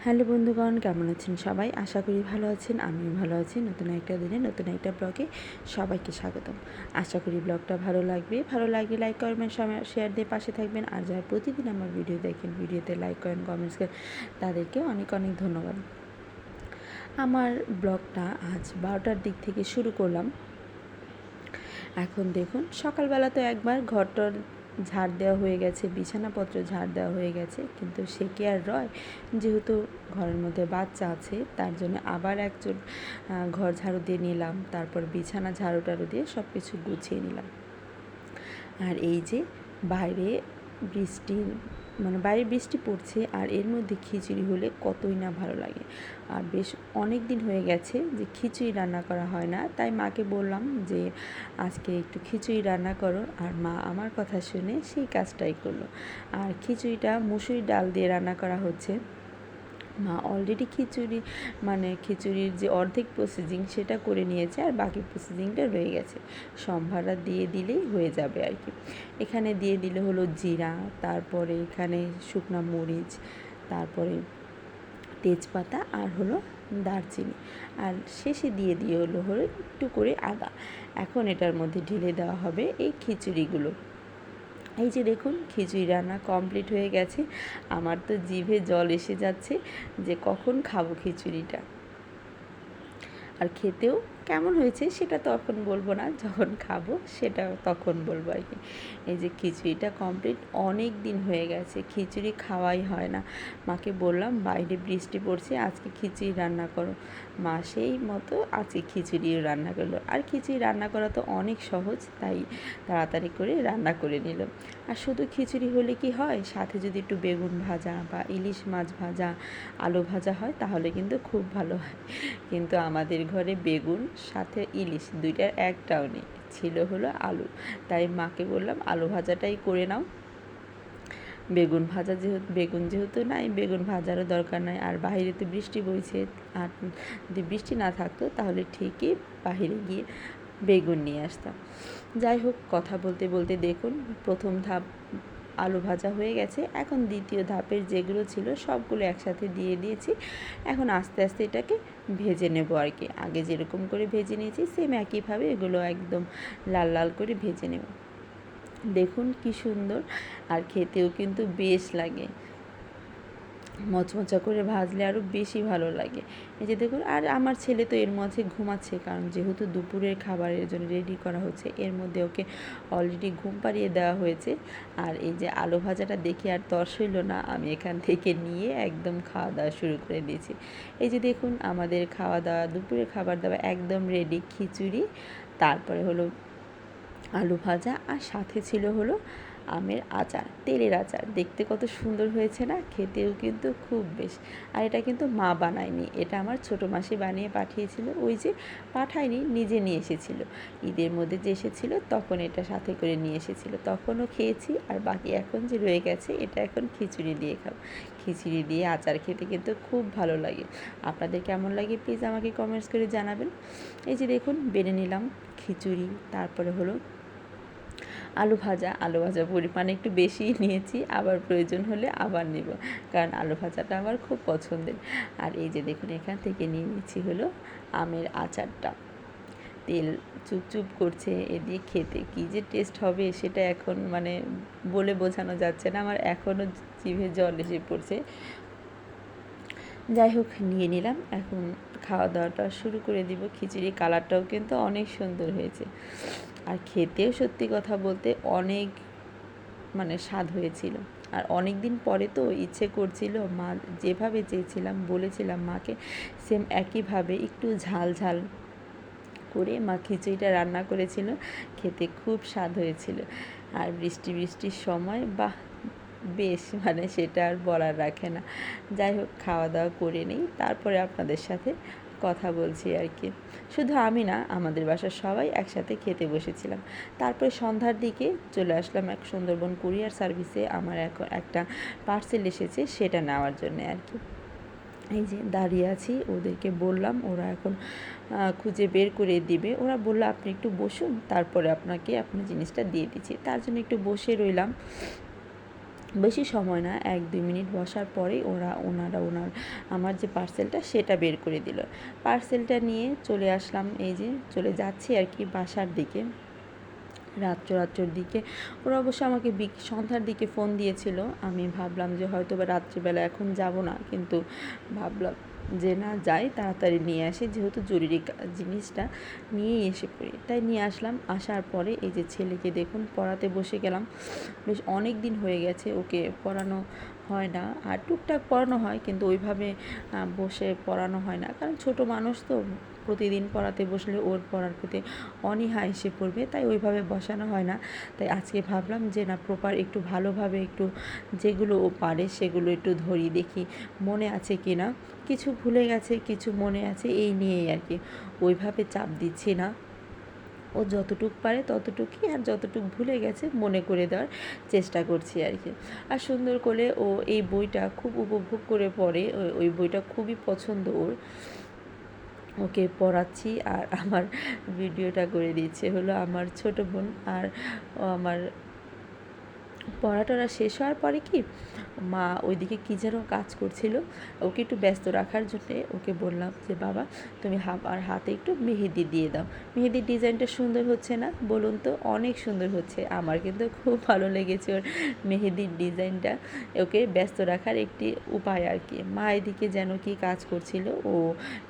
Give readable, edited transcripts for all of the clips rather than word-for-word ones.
Hello বন্ধুগণ, কেমন আছেন সবাই? আশা করি ভালো আছেন। আমিও ভালো আছি। নতুন একটা দিনে নতুন একটা ব্লগে সবাইকে স্বাগতম। আশা করি ব্লগটা ভালো লাগবে। ভালো লাগলে লাইক করবেন, শেয়ার দিয়ে পাশে থাকবেন। আর যারা প্রতিদিন আমার ভিডিও দেখেন, ভিডিওতে লাইক করেন, কমেন্টস করেন, তাদেরকে অনেক অনেক ধন্যবাদ। আমার ব্লগটা আজ 12টার দিক থেকে শুরু করলাম। এখন দেখুন, সকালবেলা তো একবার ঘরটর ঝাড় দেওয়া হয়ে গেছে, বিছানাপত্র ঝাড় দেওয়া হয়ে গেছে, কিন্তু সে কি আর রয়? যেহেতু ঘরের মধ্যে বাচ্চা আছে, তার জন্য আবার একজন ঘর ঝাড়ু দিয়ে নিলাম, তারপর বিছানা ঝাড়ু টাড়ু দিয়ে সব কিছু গুছিয়ে নিলাম। আর এই যে বাইরে বাইরে বৃষ্টি পড়ছে, আর এর মধ্যে খিচুড়ি হলে কতই না ভালো লাগে। আর বেশ অনেক দিন হয়ে গেছে যে খিচুড়ি রান্না করা হয় না, তাই মাকে বললাম যে আজকে একটু খিচুড়ি রান্না করো। আর মা আমার কথা শুনে সেই কাজটাই করলো। আর খিচুড়িটা মুসুরি ডাল দিয়ে রান্না করা হচ্ছে। মা অলরেডি খিচুড়ির যে অর্ধেক প্রসেসিং সেটা করে নিয়েছে, আর বাকি প্রসেসিংটা রয়ে গেছে। সম্ভারটা দিয়ে দিলেই হয়ে যাবে আর কি। এখানে দিয়ে দিলে হলো জিরা, তারপরে এখানে শুকনা মরিচ, তারপরে তেজপাতা, আর হলো দারচিনি, আর শেষে দিয়ে হলো একটু করে আদা। এখন এটার মধ্যে ঢেলে দেওয়া হবে এই খিচুড়িগুলো। এই যে দেখুন, খিচুড়ি রান্না কমপ্লিট হয়ে গেছে। আমার তো জিভে জল এসে যাচ্ছে যে কখন খাবো খিচুড়িটা। আর খেতেও কেমন হয়েছে সেটা তখন বলবো না, যখন খাবো সেটা তখন বলবো আর কি। এই যে খিচুড়িটা কমপ্লিট। অনেক দিন হয়ে গেছে খিচুড়ি খাওয়াই হয় না। মাকে বললাম বাইরে বৃষ্টি পড়ছে, আজকে খিচুড়ি রান্না করো। মা সেই মতো আজকে খিচুড়িও রান্না করলো। আর খিচুড়ি রান্না করা তো অনেক সহজ, তাই তাড়াতাড়ি করে রান্না করে নিল। আর শুধু খিচুড়ি হলে কি হয়, সাথে যদি একটু বেগুন ভাজা বা ইলিশ মাছ ভাজা, আলু ভাজা হয় তাহলে কিন্তু খুব ভালো হয়। কিন্তু আমাদের ঘরে বেগুন সাথে ইলিশ দুইটার একটাও নেই, ছিল হলো আলু। তাই মাকে বললাম আলু ভাজাটাই করে নাও। বেগুন যেহেতু নাই, বেগুন ভাজারও দরকার নাই। আর বাইরে তো বৃষ্টি বইছে, আর যদি বৃষ্টি না থাকতো তাহলে ঠিকই বাইরে গিয়ে বেগুন নিয়ে আসতাম। যাই হোক, কথা বলতে বলতে দেখুন, প্রথম ধাপ আলু ভাজা হয়ে গেছে। এখন দ্বিতীয় ধাপের যেগুলো ছিল সবগুলো একসাথে দিয়ে দিয়েছি। এখন আস্তে আস্তে এটাকে ভেজে নেব আর কি। আগে যেরকম করে ভেজে নিয়েছি সেম একইভাবে এগুলো একদম লাল লাল করে ভেজে নেব। দেখুন কি সুন্দর, আর খেতেও কিন্তু বেশ লাগে। মচমচা করে ভাজলে আরও বেশি ভালো লাগে। এই যে দেখুন, আর আমার ছেলে তো এর মধ্যে ঘুমাচ্ছে, কারণ যেহেতু দুপুরের খাবারের জন্য রেডি করা হচ্ছে, এর মধ্যে ওকে অলরেডি ঘুম পাড়িয়ে দেওয়া হয়েছে। আর এই যে আলু ভাজাটা দেখে আর তর্স হইল না, আমি এখান থেকে নিয়ে একদম খাওয়া দাওয়া শুরু করে দিয়েছি। এই যে দেখুন, আমাদের খাওয়া দাওয়া, দুপুরের খাবার দাওয়া একদম রেডি। খিচুড়ি, তারপরে হলো আলু ভাজা, আর সাথে ছিল হলো আমের আচার, তেলের আচার। দেখতে কত সুন্দর হয়েছে না? খেতেও কিন্তু খুব বেশ। আর এটা কিন্তু মা বানায়নি, এটা আমার ছোটো মাসি বানিয়ে পাঠিয়েছিল। ওই যে পাঠায়নি, নিজে নিয়ে এসেছিলো। ঈদের মধ্যে যে এসেছিলো তখন এটা সাথে করে নিয়ে এসেছিলো, তখনও খেয়েছি। আর বাকি এখন যে রয়ে গেছে এটা এখন খিচুড়ি দিয়ে খাবো। খিচুড়ি দিয়ে আচার খেতে কিন্তু খুব ভালো লাগে। আপনাদের কেমন লাগে প্লিজ আমাকে কমেন্টস করে জানাবেন। এই যে দেখুন, বেড়ে নিলাম খিচুড়ি, তারপরে হলো আলু ভাজা পরিমাণে একটু বেশিই নিয়েছি, আবার প্রয়োজন হলে আবার নেব, কারণ আলু ভাজাটা আমার খুব পছন্দের। আর এই যে দেখুন, এখান থেকে নিয়ে নিচ্ছি হলো আমের আচারটা। তেল চুপচুপ করছে, এ দিয়ে খেতে কী যে টেস্ট হবে সেটা এখন বলে বোঝানো যাচ্ছে না, আমার এখনও জিভে জল এসে পড়ছে। যাই হোক, নিয়ে নিলাম। এখন খাওয়া দাওয়াটা শুরু করে দিব। খিচুড়ি কালারটাও কিন্তু অনেক সুন্দর হয়েছে, আর খেতেও সত্যি কথা বলতে অনেক স্বাদ হয়েছিল। আর অনেক দিন পরে তো ইচ্ছে করছিল, মা যেভাবে চেয়েছিলাম, বলেছিলাম মাকে, সেম একইভাবে একটু ঝাল ঝাল করে মা খিচুড়িটা রান্না করেছিল। খেতে খুব স্বাদ হয়েছিল। আর বৃষ্টির সময় বাহ, বেশ সেটা আর বলার রাখে না। যাই হোক, খাওয়া দাওয়া করে নিই, তারপরে আপনাদের সাথে কথা বলছি আর কি। শুধু আমি না, আমাদের বাসার সবাই একসাথে খেতে বসেছিলাম। তারপরে সন্ধ্যার দিকে চলে আসলাম এক সুন্দরবন কুরিয়ার সার্ভিসে। আমার এখন একটা পার্সেল এসেছে, সেটা নেওয়ার জন্যে আর কি। এই যে দাঁড়িয়ে আছি, ওদেরকে বললাম, ওরা এখন খুঁজে বের করে দিবে। ওরা বললো আপনি একটু বসুন, তারপরে আপনার জিনিসটা দিয়ে দিচ্ছি। তার জন্য একটু বসে রইলাম। বেশি সময় না, 1-2 মিনিট বসার পরেই ওনারা আমার যে পার্সেলটা সেটা বের করে দিল। পার্সেলটা নিয়ে চলে আসলাম, এই যে চলে যাচ্ছি আর কি বাসার দিকে। রাত্রর দিকে ওরা অবশ্য আমাকে সন্ধ্যার দিকে ফোন দিয়েছিল। আমি ভাবলাম যে হয়তো বা রাত্রিবেলা এখন যাব না, কিন্তু ভাবলাম যে না যাই, তাড়াতাড়ি নিয়ে আসি, যেহেতু জরুরি জিনিসটা নিয়েই এসে পড়ি, তাই নিয়ে আসলাম। আসার পরে এই যে ছেলেকে দেখুন পড়াতে বসে গেলাম। বেশ অনেক দিন হয়ে গেছে ওকে পড়ানো হয় না, আর টুকটাক পড়ানো হয় কিন্তু ওইভাবে বসে পড়ানো হয় না, কারণ ছোট মানুষ তো, প্রতিদিন পড়াতে বসলে ওর পড়ার প্রতি অনীহা এসে পড়বে, তাই ওইভাবে বসানো হয় না। তাই আজকে ভাবলাম যে না, প্রপার একটু ভালোভাবে একটু যেগুলো ও পারে সেগুলো একটু ধরি, দেখি মনে আছে কি না, কিছু ভুলে গেছে কিছু মনে আছে, এই নিয়েই আর কি। ওইভাবে চাপ দিচ্ছি না, ও যতটুক পারে ততটুকুই, আর যতটুক ভুলে গেছে মনে করে দেওয়ার চেষ্টা করছি আর কি। আর সুন্দর করে ও এই বইটা খুব উপভোগ করে পড়ে, ওই বইটা খুবই পছন্দ ওর। ওকে পড়াচ্ছি আর আমার ভিডিওটা করে দিচ্ছে হলো আমার ছোট বোন। আর আমার পড়াটা শেষ হওয়ার পরে কি মা ওইদিকে কী যেন কাজ করছিল, ওকে একটু ব্যস্ত রাখার জন্যে ওকে বললাম যে বাবা তুমি আর হাতে একটু মেহেদি দিয়ে দাও। মেহেদির ডিজাইনটা সুন্দর হচ্ছে না বলুন তো? অনেক সুন্দর হচ্ছে, আমার কিন্তু খুব ভালো লেগেছে ওর মেহেদির ডিজাইনটা। ওকে ব্যস্ত রাখার একটি উপায় আর কি। মা এদিকে যেন কি কাজ করছিল, ও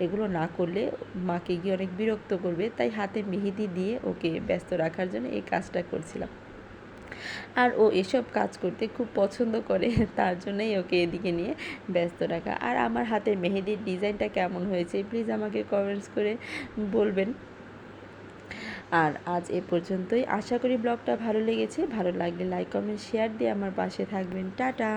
এগুলো না করলে মাকে গিয়ে অনেক বিরক্ত করবে, তাই হাতে মেহেদি দিয়ে ওকে ব্যস্ত রাখার জন্য এই কাজটা করছিলাম। আর ও এসব কাজ করতে খুব পছন্দ করে, তার জন্যই ওকে এদিকে নিয়ে ব্যস্ত রাখা। আর আমার হাতের মেহেদির ডিজাইনটা কেমন হয়েছে প্লিজ আমাকে কমেন্টস করে বলবেন। আর আজ এ পর্যন্তই, আশা করি ব্লগটা ভালো লেগেছে। ভালো লাগলে লাইক কমেন্ট শেয়ার দিয়ে আমার পাশে থাকবেন। টাটা।